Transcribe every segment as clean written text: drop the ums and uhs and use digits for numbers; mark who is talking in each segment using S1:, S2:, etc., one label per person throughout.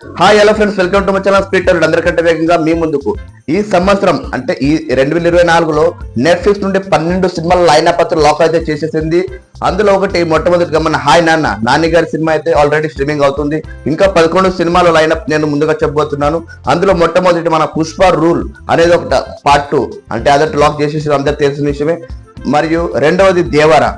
S1: Hi hello friends, welcome to my channel స్పీటర్. అందరికంటే వేగంగా మీ ముందుకు. ఈ సంవత్సరం అంటే ఈ 2024లో నెట్ఫ్లిక్స్ నుండి 12 సినిమాల లైనప్ అయితే లాక్ అయితే చేసేసింది. అందులో ఒకటి మొట్టమొదటిగా మన హాయ్ నాని గారి సినిమా అయితే ఆల్రెడీ స్ట్రీమింగ్ అవుతుంది. ఇంకా 11 సినిమాల లైనప్ నేను ముందుగా చెప్పబోతున్నాను. అందులో మొట్టమొదటి మన పుష్ప రూల్ అనేది ఒక పార్ట్ 2 అంటే అదొకటి లాక్ చేసేసి అందరు తెలిసిన విషయమే. మరియు రెండవది దేవరా,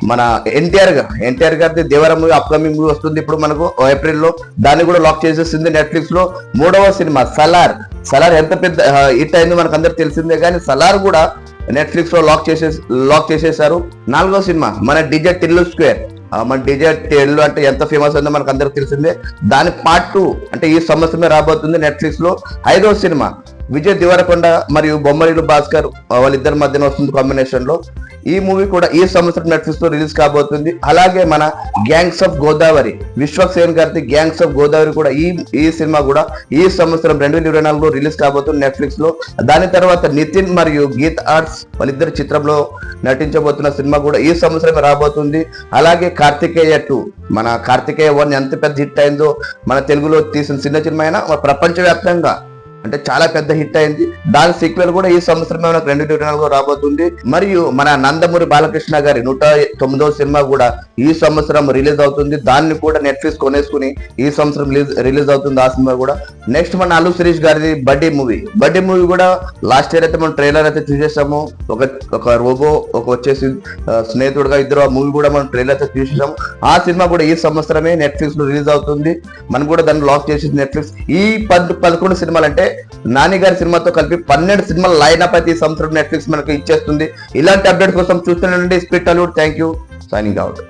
S1: మన ఎన్టీఆర్ గారిది దేవరా మూవీ అప్కమింగ్ మూవీ వస్తుంది ఇప్పుడు మనకు ఏప్రిల్లో. దాన్ని కూడా లాక్ చేసేసింది నెట్ఫ్లిక్స్ లో. మూడవ సినిమా సలార్ ఎంత పెద్ద హిట్ అయింది మనకు అందరికి తెలిసిందే, కానీ సలార్ కూడా నెట్ఫ్లిక్స్ లో లాక్ చేసేసారు. నాలుగో సినిమా మన డీజే టిల్లు స్క్వేర్. మన డీజే టిల్లు అంటే ఎంత ఫేమస్ ఉందో మనకు అందరికి తెలిసిందే. దాని పార్ట్ 2 అంటే ఈ సంవత్సరమే రాబోతుంది నెట్ఫ్లిక్స్ లో. ఐదో సినిమా విజయ్ దేవరకొండ మరియు బొమ్మరిలు భాస్కర్ వాళ్ళిద్దరి మధ్యన వస్తుంది కాంబినేషన్ లో. ఈ మూవీ కూడా ఈ సంవత్సరం నెట్ఫ్లిక్స్ లో రిలీజ్ కాబోతుంది. అలాగే మన గ్యాంగ్స్ ఆఫ్ గోదావరి, విశ్వక్ సేన్ గారి గ్యాంగ్స్ ఆఫ్ గోదావరి కూడా ఈ సినిమా కూడా ఈ సంవత్సరం 2024లో రిలీజ్ కాబోతుంది నెట్ఫ్లిక్స్ లో. దాని తర్వాత నితిన్ మరియు గీత్ ఆర్ట్స్ వాళ్ళిద్దరు చిత్రంలో నటించబోతున్న సినిమా కూడా ఈ సంవత్సరమే రాబోతుంది. అలాగే కార్తికేయ 2, మన కార్తికేయ 1 ఎంత పెద్ద హిట్ అయిందో, మన తెలుగులో తీసిన చిన్న సినిమా అయినా ప్రపంచవ్యాప్తంగా అంటే చాలా పెద్ద హిట్ అయింది. దాని సీక్వెల్ కూడా ఈ సంవత్సరమే మనకు 2024లో రాబోతుంది. మరియు మన నందమూరి బాలకృష్ణ గారి 109వ సినిమా కూడా ఈ సంవత్సరం రిలీజ్ అవుతుంది. దాన్ని కూడా నెట్ఫ్లిక్స్ కొనేసుకుని ఈ సంవత్సరం రిలీజ్ అవుతుంది ఆ సినిమా కూడా. నెక్స్ట్ మన అల్లు శిరీష్ గారిది బడ్డీ మూవీ కూడా లాస్ట్ ఇయర్ అయితే మనం ట్రైలర్ అయితే చూసేసాము. ఒక రోబో ఒక వచ్చేసి స్నేహితుడుగా ఇద్దరు, ఆ మూవీ కూడా మనం ట్రైలర్ అయితే చూసేసాము. ఆ సినిమా కూడా ఈ సంవత్సరమే నెట్ఫ్లిక్స్ లో రిలీజ్ అవుతుంది. మనం కూడా దాన్ని లాక్ చేసేది నెట్ఫ్లిక్స్. ఈ 11 సినిమాలు అంటే నాని గారి సినిమాతో కలిపి 12 సినిమాల లైనప్ అయితే ఈ సంవత్సరం నెట్ఫ్లిక్స్ మనకు ఇచ్చేస్తుంది. ఇలాంటి అప్డేట్స్ కోసం చూస్తూనే ఉండండి speed Tollywood. Thank you, signing out.